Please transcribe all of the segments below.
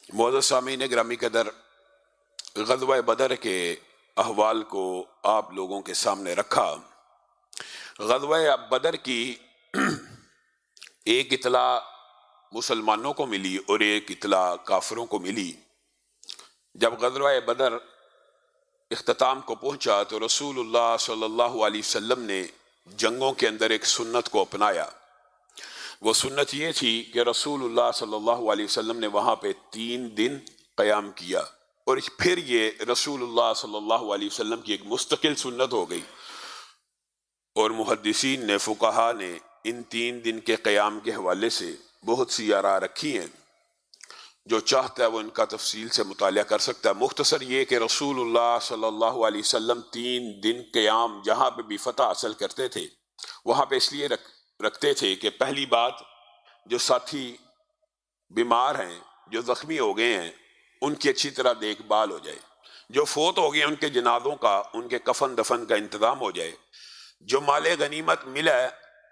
معزز سامعین گرامی قدر، غزوہ بدر کے احوال کو آپ لوگوں کے سامنے رکھا۔ غزوہ بدر کی ایک اطلاع مسلمانوں کو ملی اور ایک اطلاع کافروں کو ملی۔ جب غزوہ بدر اختتام کو پہنچا تو رسول اللہ صلی اللہ علیہ وسلم نے جنگوں کے اندر ایک سنت کو اپنایا۔ وہ سنت یہ تھی کہ رسول اللہ صلی اللہ علیہ وسلم نے وہاں پہ 3 دن قیام کیا، اور پھر یہ رسول اللہ صلی اللہ علیہ وسلم کی ایک مستقل سنت ہو گئی، اور محدثین نے، فقہا نے ان 3 دن کے قیام کے حوالے سے بہت سی آراء رکھی ہیں۔ جو چاہتا ہے وہ ان کا تفصیل سے مطالعہ کر سکتا ہے۔ مختصر یہ کہ رسول اللہ صلی اللہ علیہ وسلم 3 دن قیام جہاں پہ بھی فتح حاصل کرتے تھے وہاں پہ اس لیے رکھتے تھے کہ پہلی بات، جو ساتھی بیمار ہیں، جو زخمی ہو گئے ہیں، ان کی اچھی طرح دیکھ بھال ہو جائے، جو فوت ہو گئے ان کے جنازوں کا، ان کے کفن دفن کا انتظام ہو جائے، جو مال غنیمت ملا ہے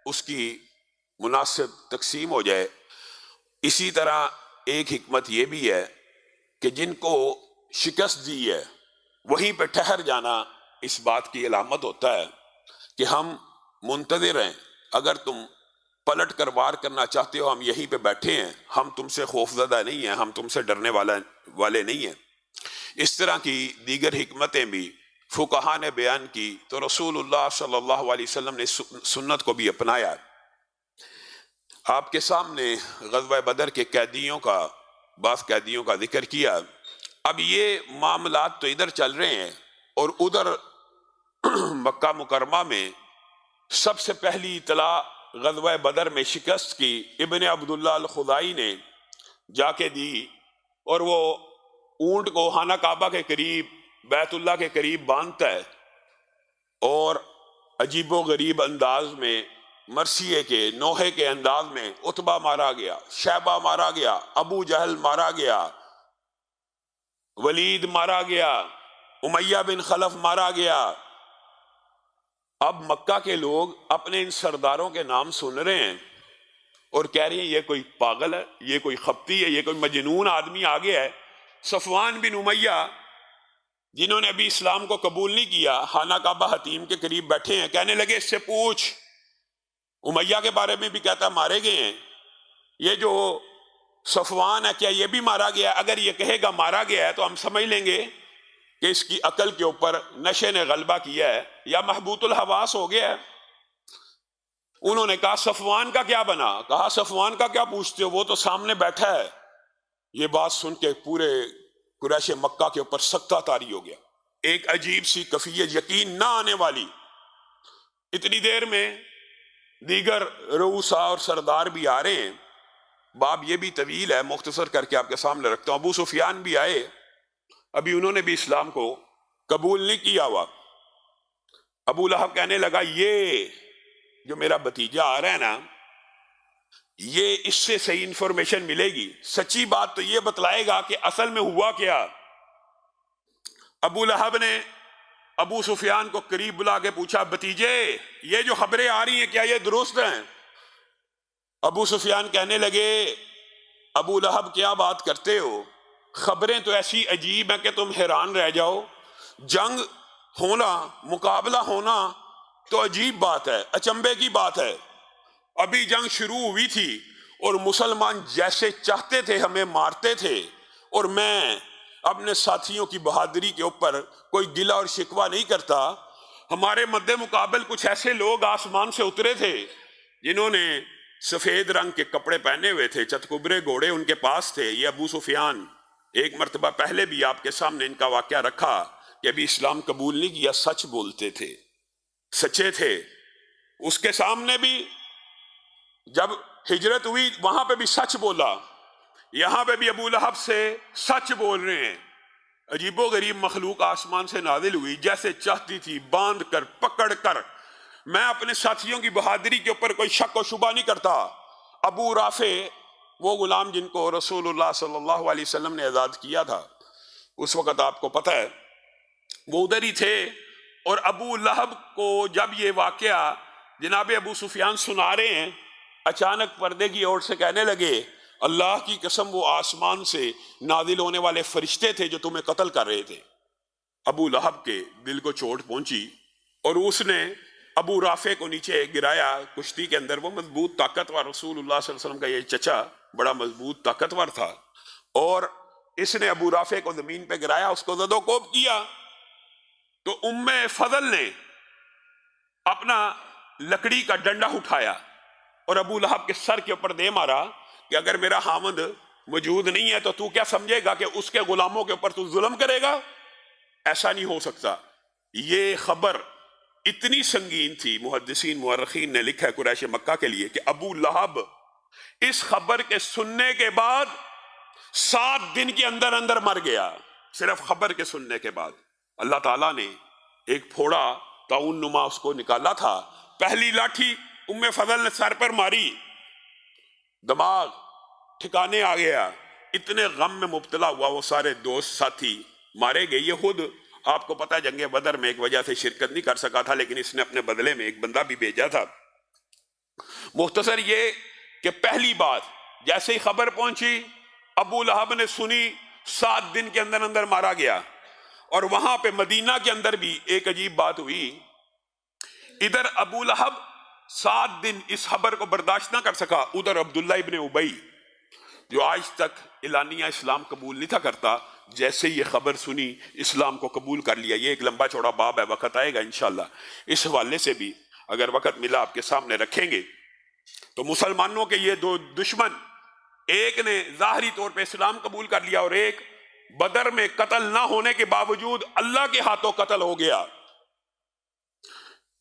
اس کی مناسب تقسیم ہو جائے۔ اسی طرح ایک حکمت یہ بھی ہے کہ جن کو شکست دی ہے وہیں پہ ٹھہر جانا اس بات کی علامت ہوتا ہے کہ ہم منتظر ہیں، اگر تم پلٹ کر وار کرنا چاہتے ہو ہم یہیں پہ بیٹھے ہیں، ہم تم سے خوف زدہ نہیں ہیں، ہم تم سے ڈرنے والے نہیں ہیں۔ اس طرح کی دیگر حکمتیں بھی فقہا نے بیان کی، تو رسول اللہ صلی اللہ علیہ وسلم نے سنت کو بھی اپنایا۔ آپ کے سامنے غزوہ بدر کے بعض قیدیوں کا ذکر کیا۔ اب یہ معاملات تو ادھر چل رہے ہیں، اور ادھر مکہ مکرمہ میں سب سے پہلی اطلاع غزوہ بدر میں شکست کی ابن عبداللہ الخزاعی نے جا کے دی، اور وہ اونٹ کو خانہ کعبہ کے قریب، بیت اللہ کے قریب باندھتا ہے، اور عجیب و غریب انداز میں، مرثیے کے نوحے کے انداز میں عتبہ مارا گیا، شیبہ مارا گیا، ابو جہل مارا گیا، ولید مارا گیا، امیہ بن خلف مارا گیا۔ اب مکہ کے لوگ اپنے ان سرداروں کے نام سن رہے ہیں اور کہہ رہے ہیں یہ کوئی پاگل ہے، یہ کوئی خپتی ہے، یہ کوئی مجنون آدمی آ گیا ہے۔ صفوان بن امیہ، جنہوں نے ابھی اسلام کو قبول نہیں کیا، خانہ کعبہ حتیم کے قریب بیٹھے ہیں، کہنے لگے اس سے پوچھ، امیہ کے بارے میں بھی کہتا مارے گئے ہیں، یہ جو صفوان ہے کیا یہ بھی مارا گیا؟ اگر یہ کہے گا مارا گیا ہے تو ہم سمجھ لیں گے کہ اس کی عقل کے اوپر نشے نے غلبہ کیا ہے یا محبوط الحواس ہو گیا ہے۔ انہوں نے کہا صفوان کا کیا بنا؟ کہا صفوان کا کیا پوچھتے ہو، وہ تو سامنے بیٹھا ہے۔ یہ بات سن کے پورے قریش مکہ کے اوپر سکتہ طاری ہو گیا، ایک عجیب سی کیفیت، یقین نہ آنے والی۔ اتنی دیر میں دیگر رؤسا اور سردار بھی آ رہے ہیں۔ باب یہ بھی طویل ہے، مختصر کر کے آپ کے سامنے رکھتا ہوں۔ ابو سفیان بھی آئے، ابھی انہوں نے بھی اسلام کو قبول نہیں کیا ہوا۔ ابو لہب کہنے لگا یہ جو میرا بھتیجا آ رہا ہے نا، یہ اس سے صحیح انفارمیشن ملے گی، سچی بات تو یہ بتلائے گا کہ اصل میں ہوا کیا۔ ابو لہب نے ابو سفیان کو قریب بلا کے پوچھا بھتیجے یہ جو خبریں آ رہی ہیں کیا یہ درست ہیں؟ ابو سفیان کہنے لگے ابو لہب کیا بات کرتے ہو، خبریں تو ایسی عجیب ہیں کہ تم حیران رہ جاؤ۔ جنگ ہونا، مقابلہ ہونا تو عجیب بات ہے، اچنبے کی بات ہے۔ ابھی جنگ شروع ہوئی تھی اور مسلمان جیسے چاہتے تھے ہمیں مارتے تھے، اور میں اپنے ساتھیوں کی بہادری کے اوپر کوئی گلہ اور شکوہ نہیں کرتا۔ ہمارے مد مقابل کچھ ایسے لوگ آسمان سے اترے تھے جنہوں نے سفید رنگ کے کپڑے پہنے ہوئے تھے، چتکبرے گھوڑے ان کے پاس تھے۔ یہ ابو سفیان ایک مرتبہ پہلے بھی آپ کے سامنے ان کا واقعہ رکھا کہ ابھی اسلام قبول نہیں کیا، سچ بولتے تھے، سچے تھے۔ اس کے سامنے بھی جب ہجرت ہوئی وہاں پہ بھی سچ بولا، یہاں پہ بھی ابو لہب سے سچ بول رہے ہیں۔ عجیب و غریب مخلوق آسمان سے نازل ہوئی، جیسے چاہتی تھی باندھ کر پکڑ کر۔ میں اپنے ساتھیوں کی بہادری کے اوپر کوئی شک و شبہ نہیں کرتا۔ ابو رافع، وہ غلام جن کو رسول اللہ صلی اللہ علیہ وسلم نے آزاد کیا تھا، اس وقت آپ کو پتہ ہے وہ ادھر ہی تھے، اور ابو لہب کو جب یہ واقعہ جناب ابو سفیان سنا رہے ہیں، اچانک پردے کی اور سے کہنے لگے اللہ کی قسم وہ آسمان سے نازل ہونے والے فرشتے تھے جو تمہیں قتل کر رہے تھے۔ ابو لہب کے دل کو چوٹ پہنچی اور اس نے ابو رافع کو نیچے گرایا کشتی کے اندر۔ وہ مضبوط طاقتور رسول اللہ صلی اللہ علیہ وسلم کا یہ چچا بڑا مضبوط طاقتور تھا، اور اس نے ابو رافع کو زمین پہ گرایا، اس کو زد و کوب کیا۔ تو ام فضل نے اپنا لکڑی کا ڈنڈا اٹھایا اور ابو لہب کے سر کے اوپر دے مارا کہ اگر میرا خامد موجود نہیں ہے تو تو کیا سمجھے گا کہ اس کے غلاموں کے اوپر تو ظلم کرے گا؟ ایسا نہیں ہو سکتا۔ یہ خبر اتنی سنگین تھی، محدثین مورخین نے لکھا ہے قریش مکہ کے لیے، کہ ابو لہب اس خبر کے سننے کے بعد 7 دن کے اندر اندر مر گیا، صرف خبر کے سننے کے بعد۔ اللہ تعالیٰ نے ایک پھوڑا طاعون نما اس کو نکالا تھا، پہلی لاٹھی ام فضل نے سر پر ماری، دماغ ٹھکانے آ گیا، اتنے غم میں مبتلا ہوا، وہ سارے دوست ساتھی مارے گئے۔ یہ خود آپ کو پتا جنگ بدر میں ایک وجہ سے شرکت نہیں کر سکا تھا، لیکن اس نے اپنے بدلے میں ایک بندہ بھی بھیجا تھا۔ مختصر یہ کہ پہلی بات جیسے ہی خبر پہنچی ابو لہب نے سنی، 7 دن کے اندر اندر مارا گیا۔ اور وہاں پہ مدینہ کے اندر بھی ایک عجیب بات ہوئی، ادھر ابو لہب 7 دن اس خبر کو برداشت نہ کر سکا، ادھر عبداللہ ابن ابی جو آج تک اعلانیہ اسلام قبول نہیں تھا کرتا، جیسے یہ خبر سنی اسلام کو قبول کر لیا۔ یہ ایک لمبا چوڑا باب ہے، وقت آئے گا انشاءاللہ اس حوالے سے بھی اگر وقت ملا آپ کے سامنے رکھیں گے۔ تو مسلمانوں کے یہ 2 دشمن، ایک نے ظاہری طور پہ اسلام قبول کر لیا اور ایک بدر میں قتل نہ ہونے کے باوجود اللہ کے ہاتھوں قتل ہو گیا۔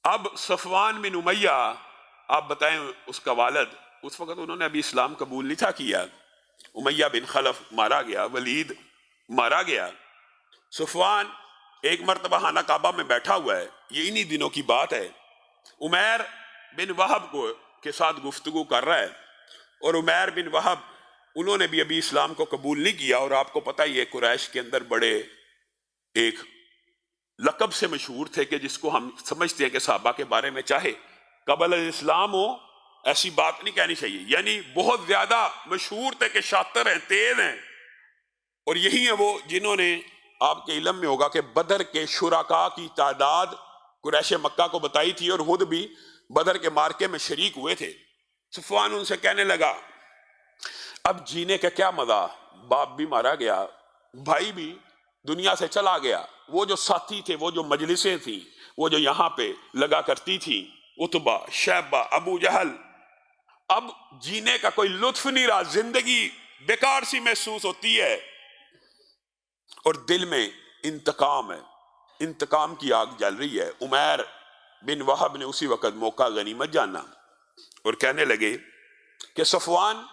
اب صفوان بن امیہ، آپ بتائیں اس کا والد، اس وقت انہوں نے ابھی اسلام قبول نہیں تھا کیا، امیہ بن خلف مارا گیا، ولید مارا گیا۔ صفوان ایک مرتبہ خانہ کعبہ میں بیٹھا ہوا ہے، یہ انہی دنوں کی بات ہے، عمیر بن وہب کے ساتھ گفتگو کر رہا ہے، اور عمیر بن وہب انہوں نے بھی ابھی اسلام کو قبول نہیں کیا، اور آپ کو پتہ یہ قریش کے اندر بڑے ایک لقب سے مشہور تھے کہ جس کو ہم سمجھتے ہیں کہ صحابہ کے بارے میں چاہے قبل الاسلام ہو ایسی بات نہیں کہنی چاہیے، یعنی بہت زیادہ مشہور تھے کہ شاطر ہیں، تیز ہیں۔ اور یہی ہیں وہ جنہوں نے آپ کے علم میں ہوگا کہ بدر کے شرکاء کی تعداد قریش مکہ کو بتائی تھی، اور خود بھی بدر کے مارکے میں شریک ہوئے تھے۔ صفوان ان سے کہنے لگا اب جینے کا کیا مزہ، باپ بھی مارا گیا، بھائی بھی دنیا سے چلا گیا، وہ جو ساتھی تھے، وہ جو مجلسیں تھیں، وہ جو یہاں پہ لگا کرتی تھی، عتبہ، شیبہ، ابو جہل، اب جینے کا کوئی لطف نہیں رہا، زندگی بیکار سی محسوس ہوتی ہے، اور دل میں انتقام ہے، انتقام کی آگ جل رہی ہے۔ عمیر بن وہب نے اسی وقت موقع غنیمت جانا اور کہنے لگے کہ صفوان،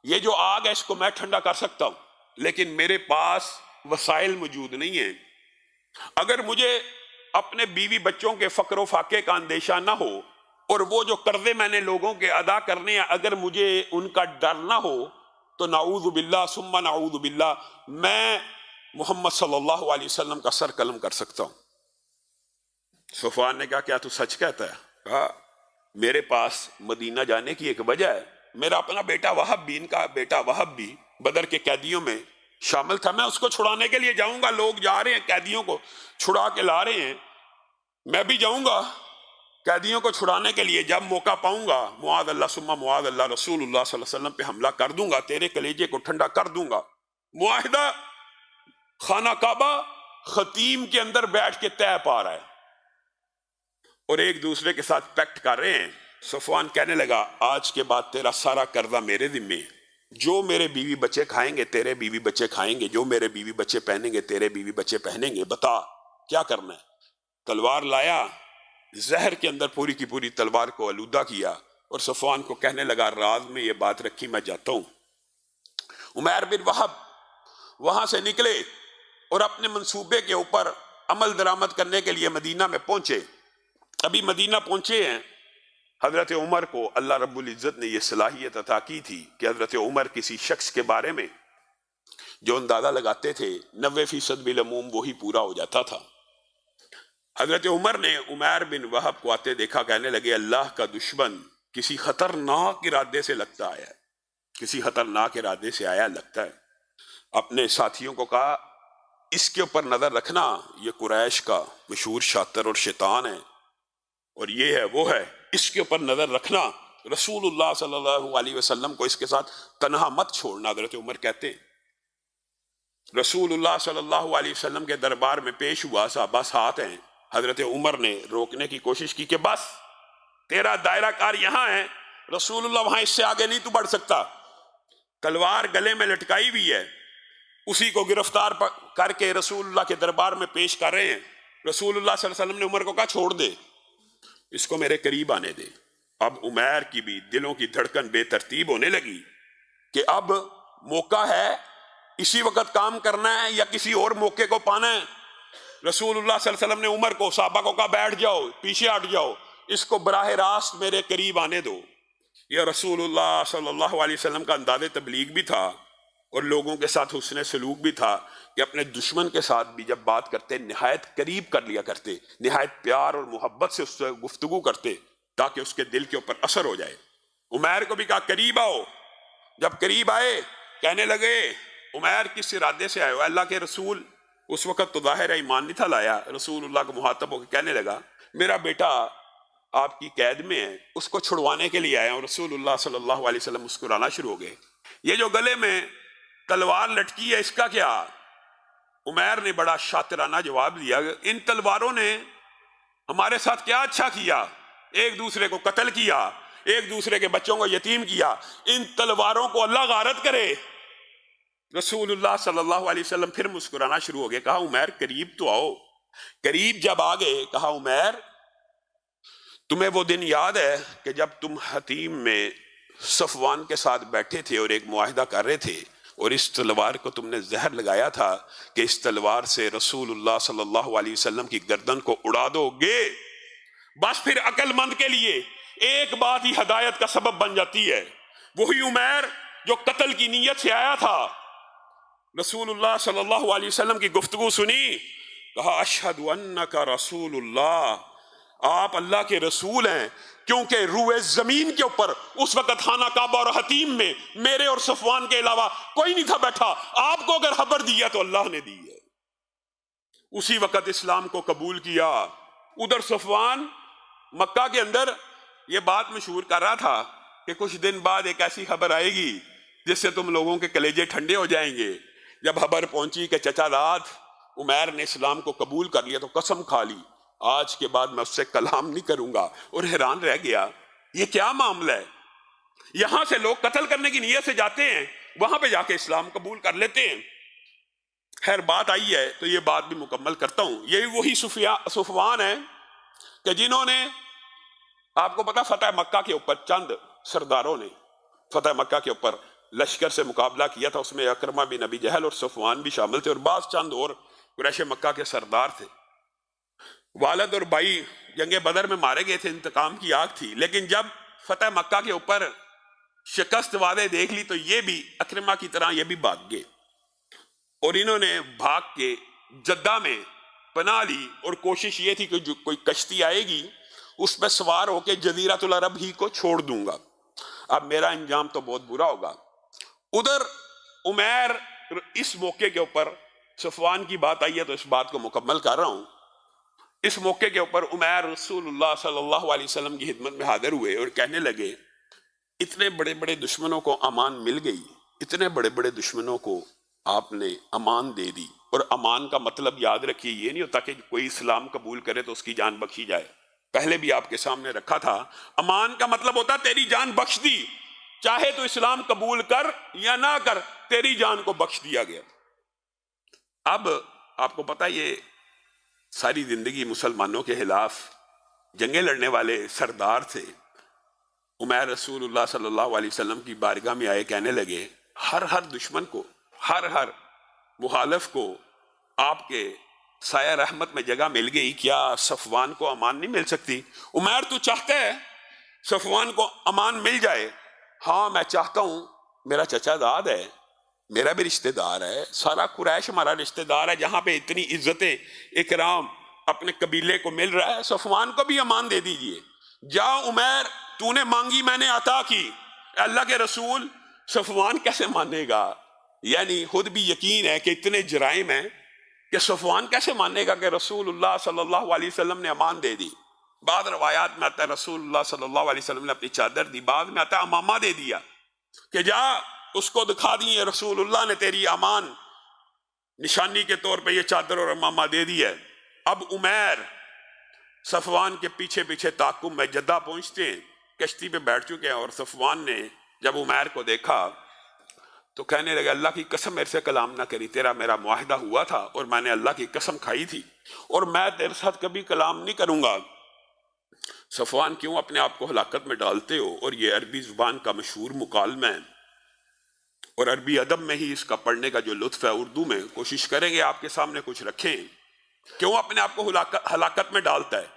یہ جو آگ ہے اس کو میں ٹھنڈا کر سکتا ہوں، لیکن میرے پاس وسائل موجود نہیں ہیں۔ اگر مجھے اپنے بیوی بچوں کے فقر و فاقے کا اندیشہ نہ ہو، اور وہ جو قرضے میں نے لوگوں کے ادا کرنے ہیں اگر مجھے ان کا ڈر نہ ہو، تو نعوذ باللہ ثم نعوذ باللہ میں محمد صلی اللہ علیہ وسلم کا سر قلم کر سکتا ہوں۔ صفوان نے کہا کیا تو سچ کہتا ہے؟ کہا میرے پاس مدینہ جانے کی ایک وجہ ہے، میرا اپنا بیٹا وہب بھی، ان کا بیٹا وہب بھی بدر کے قیدیوں میں شامل تھا، میں اس کو چھڑانے کے لیے جاؤں گا، لوگ جا رہے ہیں قیدیوں کو چھڑا کے لا رہے ہیں، میں بھی جاؤں گا قیدیوں کو چھڑانے کے لیے، جب موقع پاؤں گا معاذ اللہ ثم معاذ اللہ رسول اللہ صلی اللہ علیہ وسلم پہ حملہ کر دوں گا، تیرے کلیجے کو ٹھنڈا کر دوں گا۔ معاہدہ خانہ کعبہ خطیم کے اندر بیٹھ کے طے پا رہا ہے اور ایک دوسرے کے ساتھ پیکٹ کر رہے ہیں۔ صفوان کہنے لگا آج کے بعد تیرا سارا قرضہ میرے ذمے ہے، جو میرے بیوی بچے کھائیں گے تیرے بیوی بچے کھائیں گے، جو میرے بیوی بچے پہنیں گے تیرے بیوی بچے پہنیں گے، بتا کیا کرنا ہے۔ تلوار لایا، زہر کے اندر پوری کی پوری تلوار کو آلودہ کیا، اور صفوان کو کہنے لگا راز میں یہ بات رکھی، میں جاتا ہوں۔ عمیر بن وہب وہاں سے نکلے اور اپنے منصوبے کے اوپر عمل درآمد کرنے کے لیے مدینہ میں پہنچے۔ ابھی مدینہ پہنچے ہیں، حضرت عمر کو اللہ رب العزت نے یہ صلاحیت عطا کی تھی کہ حضرت عمر کسی شخص کے بارے میں جو اندازہ لگاتے تھے 90% بالعموم وہی پورا ہو جاتا تھا۔ حضرت عمر نے عمیر بن وہب کو آتے دیکھا، کہنے لگے اللہ کا دشمن کسی خطرناک ارادے سے لگتا ہے، کسی خطرناک ارادے سے آیا لگتا ہے. اپنے ساتھیوں کو کہا اس کے اوپر نظر رکھنا، یہ قریش کا مشہور شاطر اور شیطان ہے، اور یہ ہے وہ ہے، اس کے اوپر نظر رکھنا. رسول اللہ صلی اللہ علیہ وسلم کو اس کے ساتھ تنہا مت چھوڑنا. حضرت عمر کہتے ہیں رسول اللہ صلی اللہ علیہ وسلم کے دربار میں پیش ہوا، صحابہ ساتھ ہیں. حضرت عمر نے روکنے کی کوشش کی کہ بس تیرا دائرہ کار یہاں ہے، رسول اللہ وہاں اس سے آگے نہیں تو بڑھ سکتا. تلوار گلے میں لٹکائی ہوئی ہے، اسی کو گرفتار کر کے رسول اللہ کے دربار میں پیش کر رہے ہیں. رسول اللہ صلی اللہ علیہ وسلم نے عمر کو کہا چھوڑ دے، اس کو میرے قریب آنے دے. اب عمیر کی بھی دلوں کی دھڑکن بے ترتیب ہونے لگی کہ اب موقع ہے، اسی وقت کام کرنا ہے یا کسی اور موقع کو پانا ہے. رسول اللہ صلی اللہ علیہ وسلم نے عمر کو، صحابہ کو کہا بیٹھ جاؤ، پیچھے ہٹ جاؤ، اس کو براہ راست میرے قریب آنے دو. یہ رسول اللہ صلی اللہ علیہ وسلم کا انداز تبلیغ بھی تھا اور لوگوں کے ساتھ حسن سلوک بھی تھا کہ اپنے دشمن کے ساتھ بھی جب بات کرتے نہایت قریب کر لیا کرتے، نہایت پیار اور محبت سے اس سے گفتگو کرتے تاکہ اس کے دل کے اوپر اثر ہو جائے. عمیر کو بھی کہا قریب آؤ. جب قریب آئے کہنے لگے عمیر کس ارادے سے آئے ہو؟ اللہ کے رسول، اس وقت تو ظاہر ہے ایمان نہیں تھا لایا. رسول اللہ کو مخاطب ہو کے کہنے لگا میرا بیٹا آپ کی قید میں ہے، اس کو چھڑوانے کے لیے آیا ہوں. رسول اللہ صلی اللہ علیہ وسلم مسکرانا شروع ہو گئے. یہ جو گلے میں تلوار لٹکی ہے اس کا کیا؟ عمیر نے بڑا شاطرانہ جواب دیا ان تلواروں نے ہمارے ساتھ کیا اچھا کیا؟ ایک دوسرے کو قتل کیا، ایک دوسرے کے بچوں کو یتیم کیا. ان تلواروں کو اللہ غارت کرے. رسول اللہ صلی اللہ علیہ وسلم پھر مسکرانا شروع ہو گئے. کہا عمیر قریب تو آؤ. قریب جب آگئے کہا عمیر تمہیں وہ دن یاد ہے کہ جب تم حتیم میں صفوان کے ساتھ بیٹھے تھے اور ایک معاہدہ کر رہے تھے اور اس تلوار کو تم نے زہر لگایا تھا کہ اس تلوار سے رسول اللہ صلی اللہ علیہ وسلم کی گردن کو اڑا دو گے؟ بس پھر عقل مند کے لیے ایک بات ہی ہدایت کا سبب بن جاتی ہے. وہی عمیر جو قتل کی نیت سے آیا تھا، رسول اللہ صلی اللہ علیہ وسلم کی گفتگو سنی، کہا اشہد انک رسول اللہ، آپ اللہ کے رسول ہیں. کیونکہ روئے زمین کے اوپر اس وقت خانہ کعبہ اور حتیم میں میرے اور صفوان کے علاوہ کوئی نہیں تھا بیٹھا. آپ کو اگر خبر دیا تو اللہ نے دی ہے. اسی وقت اسلام کو قبول کیا. ادھر صفوان مکہ کے اندر یہ بات مشہور کر رہا تھا کہ کچھ دن بعد ایک ایسی خبر آئے گی جس سے تم لوگوں کے کلیجے ٹھنڈے ہو جائیں گے. جب خبر پہنچی کہ چچا داد عمیر نے اسلام کو قبول کر لیا تو قسم کھا لی آج کے بعد میں اس سے کلام نہیں کروں گا. اور حیران رہ گیا یہ کیا معاملہ ہے. یہاں سے لوگ قتل کرنے کی نیت سے جاتے ہیں، وہاں پہ جا کے اسلام قبول کر لیتے ہیں. خیر بات آئی ہے تو یہ بات بھی مکمل کرتا ہوں. یہ وہی صفوان ہیں کہ جنہوں نے، آپ کو پتا فتح مکہ کے اوپر چند سرداروں نے فتح مکہ کے اوپر لشکر سے مقابلہ کیا تھا. اس میں اکرمہ بن ابی جہل اور صفوان بھی شامل تھے اور بعض چند اور قریش مکہ کے سردار تھے. والد اور بھائی جنگ بدر میں مارے گئے تھے، انتقام کی آگ تھی. لیکن جب فتح مکہ کے اوپر شکست واضح دیکھ لی تو یہ بھی اکرمہ کی طرح یہ بھی بھاگ گئے اور انہوں نے بھاگ کے جدہ میں پناہ لی اور کوشش یہ تھی کہ جو کوئی کشتی آئے گی اس پہ سوار ہو کے جزیرۃ العرب ہی کو چھوڑ دوں گا. اب میرا انجام تو بہت برا ہوگا. ادھر عمیر اس موقع کے اوپر صفوان کی بات آئی ہے تو اس بات کو مکمل کر رہا ہوں. اس موقع کے اوپر عمیر رسول اللہ صلی اللہ علیہ وسلم کی خدمت میں حاضر ہوئے اور کہنے لگے اتنے بڑے بڑے دشمنوں کو امان مل گئی، اتنے بڑے بڑے دشمنوں کو آپ نے امان دے دی. اور امان کا مطلب یاد رکھیے یہ نہیں ہوتا کہ کوئی اسلام قبول کرے تو اس کی جان بخشی جائے. پہلے بھی آپ کے سامنے رکھا تھا، امان کا مطلب ہوتا تیری جان بخش دی، چاہے تو اسلام قبول کر یا نہ کر تیری جان کو بخش دیا گیا. اب آپ کو پتا یہ ساری زندگی مسلمانوں کے خلاف جنگیں لڑنے والے سردار تھے. عمیر رسول اللہ صلی اللہ علیہ وسلم کی بارگاہ میں آئے، کہنے لگے ہر دشمن کو، ہر مخالف کو آپ کے سایہ رحمت میں جگہ مل گئی، کیا صفوان کو امان نہیں مل سکتی؟ عمیر تو چاہتا ہے صفوان کو امان مل جائے؟ ہاں میں چاہتا ہوں، میرا چچا داد ہے، میرا بھی رشتہ دار ہے، سارا قریش ہمارا رشتہ دار ہے. جہاں پہ اتنی عزت اکرام اپنے قبیلے کو مل رہا ہے، صفوان کو بھی امان دے دیجئے. جا عمیر، تو نے مانگی میں نے عطا کی. اللہ کے رسول صفوان کیسے مانے گا؟ یعنی خود بھی یقین ہے کہ اتنے جرائم ہیں کہ صفوان کیسے مانے گا کہ رسول اللہ صلی اللہ علیہ وسلم نے امان دے دی؟ بعض روایات میں آتا ہے رسول اللہ صلی اللہ علیہ وسلم نے اپنی چادر دی، بعد میں آتا ہے امامہ دے دیا کہ جا اس کو دکھا دیے رسول اللہ نے تیری امان نشانی کے طور پہ یہ چادر اور امامہ دے دی ہے۔ اب عمیر صفوان کے پیچھے پیچھے تعاقب میں جدہ پہنچتے ہیں، کشتی پہ بیٹھ چکے ہیں، اور صفوان نے جب عمیر کو دیکھا تو کہنے لگا اللہ کی قسم میرے سے کلام نہ کری، تیرا میرا معاہدہ ہوا تھا اور میں نے اللہ کی قسم کھائی تھی اور میں تیرے ساتھ کبھی کلام نہیں کروں گا۔ صفوان کیوں اپنے آپ کو ہلاکت میں ڈالتے ہو؟ اور یہ عربی زبان کا مشہور مکالمہ ہے، اور عربی ادب میں ہی اس کا پڑھنے کا جو لطف ہے، اردو میں کوشش کریں گے آپ کے سامنے کچھ رکھیں۔ کیوں اپنے آپ کو ہلاکت میں ڈالتا ہے؟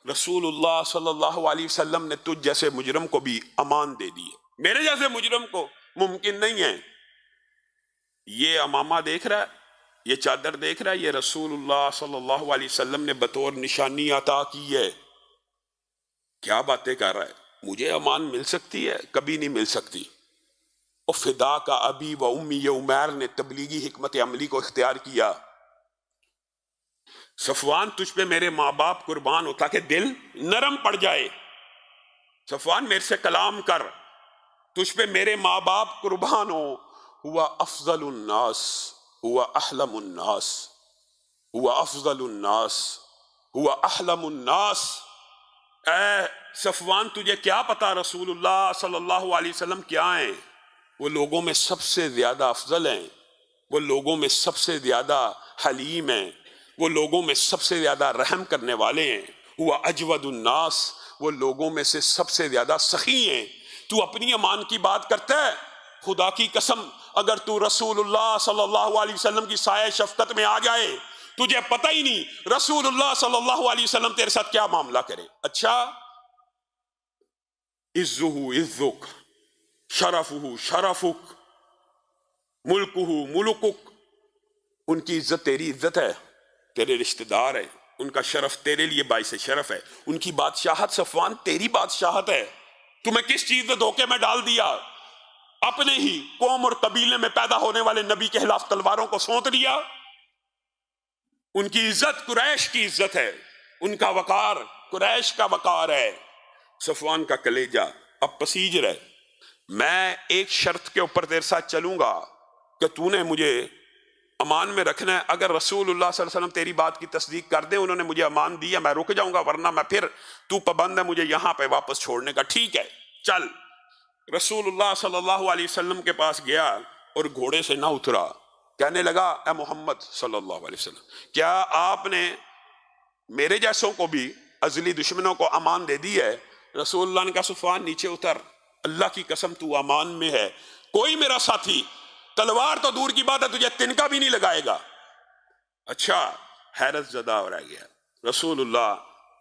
رسول اللہ صلی اللہ علیہ وسلم نے تجھ جیسے مجرم کو بھی امان دے دی ہے، میرے جیسے مجرم کو ممکن نہیں ہے۔ یہ امامہ دیکھ رہا ہے، یہ چادر دیکھ رہا ہے، یہ رسول اللہ صلی اللہ علیہ وسلم نے بطور نشانی عطا کی ہے۔ کیا باتیں کر رہا ہے؟ مجھے امان مل سکتی ہے؟ کبھی نہیں مل سکتی۔ اور فدا کا ابی و امی، یہ عمیر نے تبلیغی حکمت عملی کو اختیار کیا۔ صفوان تجھ پہ میرے ماں باپ قربان ہو تاکہ دل نرم پڑ جائے۔ صفوان میرے سے کلام کر، تجھ پہ میرے ماں باپ قربان ہو۔ ہوا افضل الناس، ہوا احلم الناس، ہوا افضل الناس، ہوا احلم الناس۔ اے صفوان تجھے کیا پتا رسول اللہ صلی اللہ علیہ وسلم کیا ہیں؟ وہ لوگوں میں سب سے زیادہ افضل ہیں، وہ لوگوں میں سب سے زیادہ حلیم ہیں، وہ لوگوں میں سب سے زیادہ رحم کرنے والے ہیں۔ ہوا اجود الناس، وہ لوگوں میں سے سب سے زیادہ سخی ہیں۔ تو اپنی امان کی بات کرتا ہے؟ خدا کی قسم اگر تو رسول اللہ صلی اللہ علیہ وسلم کی سایہ شفقت میں آ جائے، تجھے پتہ ہی نہیں رسول اللہ صلی اللہ علیہ وسلم تیرے ساتھ کیا معاملہ کرے۔ اچھا، عزہ عزک، شرفہ شرفک، ملکہ ملکک، ان کی عزت تیری عزت ہے، تیرے رشتہ دار ہیں، ان کا شرف تیرے لیے باعث شرف ہے، ان کی بادشاہت صفوان تیری بادشاہت ہے۔ تمہیں کس چیز نے دھوکے میں ڈال دیا؟ اپنے ہی قوم اور قبیلے میں پیدا ہونے والے نبی کے خلاف تلواروں کو سونت دیا۔ ان کی عزت قریش کی عزت ہے، ان کا وقار قریش کا وقار ہے۔ صفوان کا کلیجہ اب پسیج رہے، میں ایک شرط کے اوپر تیرے ساتھ چلوں گا کہ تو نے مجھے امان میں رکھنا ہے۔ اگر رسول اللہ صلی اللہ علیہ وسلم تیری بات کی تصدیق کر دے، انہوں نے مجھے امان دیا، میں رک جاؤں گا، ورنہ میں پھر تو پابند ہے مجھے یہاں پہ واپس چھوڑنے کا۔ ٹھیک ہے چل۔ رسول اللہ صلی اللہ علیہ وسلم کے پاس گیا اور گھوڑے سے نہ اترا، کہنے لگا اے محمد صلی اللہ علیہ وسلم، کیا آپ نے میرے جیسوں کو بھی ازلی دشمنوں کو امان دے دی ہے؟ رسول اللہ نے کہا صفوان نیچے اتر، اللہ کی قسم تو امان میں ہے، کوئی میرا ساتھی تلوار تو دور کی بات ہے تجھے تنکا بھی نہیں لگائے گا۔ اچھا، حیرت زدہ ہو رہ گیا۔ رسول اللہ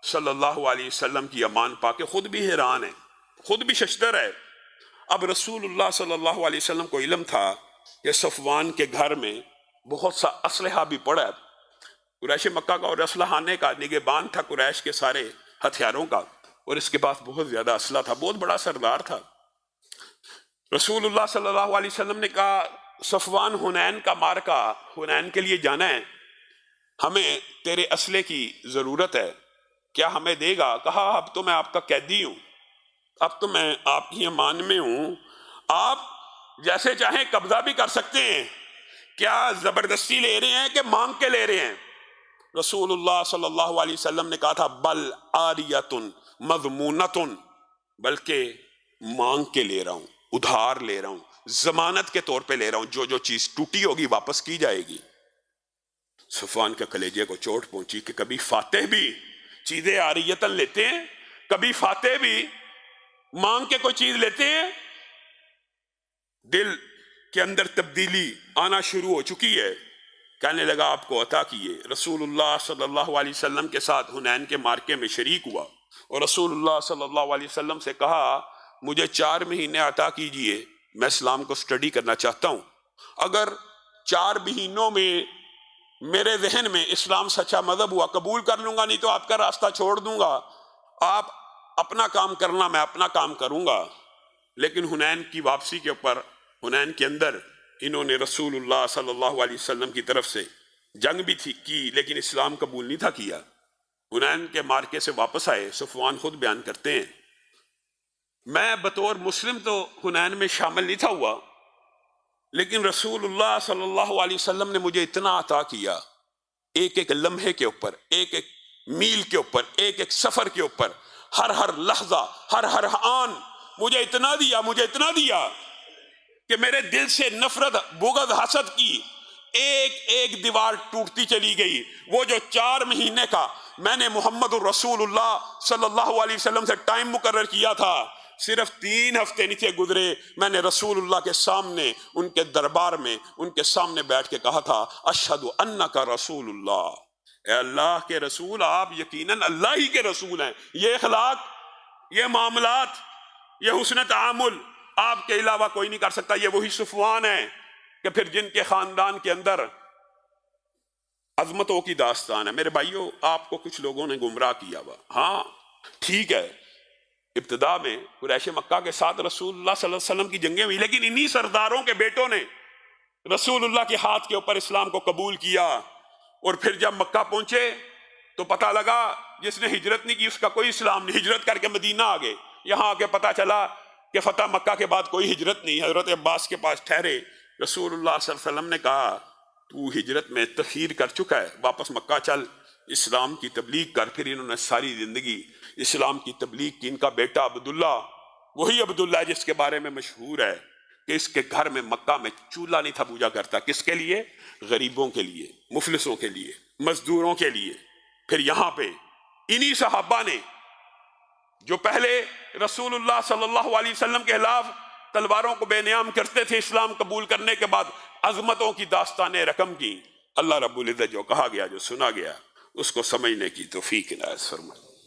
صلی اللہ علیہ وسلم کی امان پا کے خود بھی حیران ہے، خود بھی ششدر ہے۔ اب رسول اللہ صلی اللہ علیہ وسلم کو علم تھا کہ صفوان کے گھر میں بہت سا اسلحہ بھی پڑا ہے، قریش مکہ کا اور اسلحانے کا نگہبان تھا قریش کے سارے ہتھیاروں کا، اور اس کے پاس بہت زیادہ اسلحہ تھا، بہت بڑا سردار تھا۔ رسول اللہ صلی اللہ علیہ وسلم نے کہا صفوان حنین کا مارکا، حنین کے لیے جانا ہے، ہمیں تیرے اسلحے کی ضرورت ہے، کیا ہمیں دے گا؟ کہا اب تو میں آپ کا قیدی ہوں، اب تو میں آپ کی امان میں ہوں، آپ جیسے چاہیں قبضہ بھی کر سکتے ہیں، کیا زبردستی لے رہے ہیں کہ مانگ کے لے رہے ہیں؟ رسول اللہ صلی اللہ علیہ وسلم نے کہا تھا بل آریتن مضمونتن، بلکہ مانگ کے لے رہا ہوں، ادھار لے رہا ہوں، ضمانت کے طور پہ لے رہا ہوں، جو جو چیز ٹوٹی ہوگی واپس کی جائے گی۔ صفوان کے کلیجے کو چوٹ پہنچی کہ کبھی فاتح بھی چیزیں آریتن لیتے ہیں، کبھی فاتح بھی مانگ کے کوئی چیز لیتے ہیں۔ دل کے اندر تبدیلی آنا شروع ہو چکی ہے، کہنے لگا آپ کو عطا کیے۔ رسول اللہ صلی اللہ علیہ وسلم کے ساتھ حنین کے مارکے میں شریک ہوا اور رسول اللہ صلی اللہ علیہ وسلم سے کہا مجھے 4 مہینے عطا کیجئے، میں اسلام کو سٹڈی کرنا چاہتا ہوں، اگر 4 مہینوں میں میرے ذہن میں اسلام سچا مذہب ہوا قبول کر لوں گا، نہیں تو آپ کا راستہ چھوڑ دوں گا، آپ اپنا کام کرنا، میں اپنا کام کروں گا۔ لیکن حنین کی واپسی کے اوپر، حنین کے اندر انہوں نے رسول اللہ صلی اللہ علیہ وسلم کی طرف سے جنگ بھی تھی کی، لیکن اسلام قبول نہیں تھا کیا۔ حنین کے مارکے سے واپس آئے، صفوان خود بیان کرتے ہیں میں بطور مسلم تو حنین میں شامل نہیں تھا ہوا، لیکن رسول اللہ صلی اللہ علیہ وسلم نے مجھے اتنا عطا کیا، ایک ایک لمحے کے اوپر، ایک ایک میل کے اوپر، ایک ایک سفر کے اوپر، ہر لحظہ، ہر آن مجھے اتنا دیا کہ میرے دل سے نفرت، بغض، حسد کی ایک دیوار ٹوٹتی چلی گئی۔ وہ جو 4 مہینے کا میں نے محمد الرسول اللہ صلی اللہ علیہ وسلم سے ٹائم مقرر کیا تھا، صرف 3 ہفتے نہیں تھے گزرے، میں نے رسول اللہ کے سامنے، ان کے دربار میں، ان کے سامنے بیٹھ کے کہا تھا اشہد انک رسول اللہ، اے اللہ کے رسول، آپ یقیناً اللہ ہی کے رسول ہیں۔ یہ اخلاق، یہ معاملات، یہ حسن تعامل آپ کے علاوہ کوئی نہیں کر سکتا۔ یہ وہی صفوان ہیں کہ پھر جن کے خاندان کے اندر عظمتوں کی داستان ہے۔ میرے بھائیوں، آپ کو کچھ لوگوں نے گمراہ کیا ہوا، ہاں ٹھیک ہے، ابتدا میں قریش مکہ کے ساتھ رسول اللہ صلی اللہ علیہ وسلم کی جنگیں ہوئی، لیکن انہی سرداروں کے بیٹوں نے رسول اللہ کے ہاتھ کے اوپر اسلام کو قبول کیا، اور پھر جب مکہ پہنچے تو پتہ لگا جس نے ہجرت نہیں کی اس کا کوئی اسلام نہیں، ہجرت کر کے مدینہ آ گئے۔ یہاں آ کے پتہ چلا کہ فتح مکہ کے بعد کوئی ہجرت نہیں۔ حضرت عباس کے پاس ٹھہرے، رسول اللہ صلی اللہ علیہ وسلم نے کہا تو ہجرت میں تخیر کر چکا ہے، واپس مکہ چل، اسلام کی تبلیغ کر۔ پھر انہوں نے ساری زندگی اسلام کی تبلیغ کی۔ ان کا بیٹا عبداللہ، وہی عبداللہ جس کے بارے میں مشہور ہے کہ اس کے گھر میں مکہ میں چولہا نہیں تھا پوجا کرتا، کس کے لیے؟ غریبوں کے لیے، مفلسوں کے لیے، مزدوروں کے لیے۔ پھر یہاں پہ انہی صحابہ نے جو پہلے رسول اللہ صلی اللہ علیہ وسلم کے خلاف تلواروں کو بے نیام کرتے تھے، اسلام قبول کرنے کے بعد عظمتوں کی داستانیں رقم کی۔ اللہ رب العزت جو کہا گیا، جو سنا گیا، اس کو سمجھنے کی توفیق عنایت فرمائے۔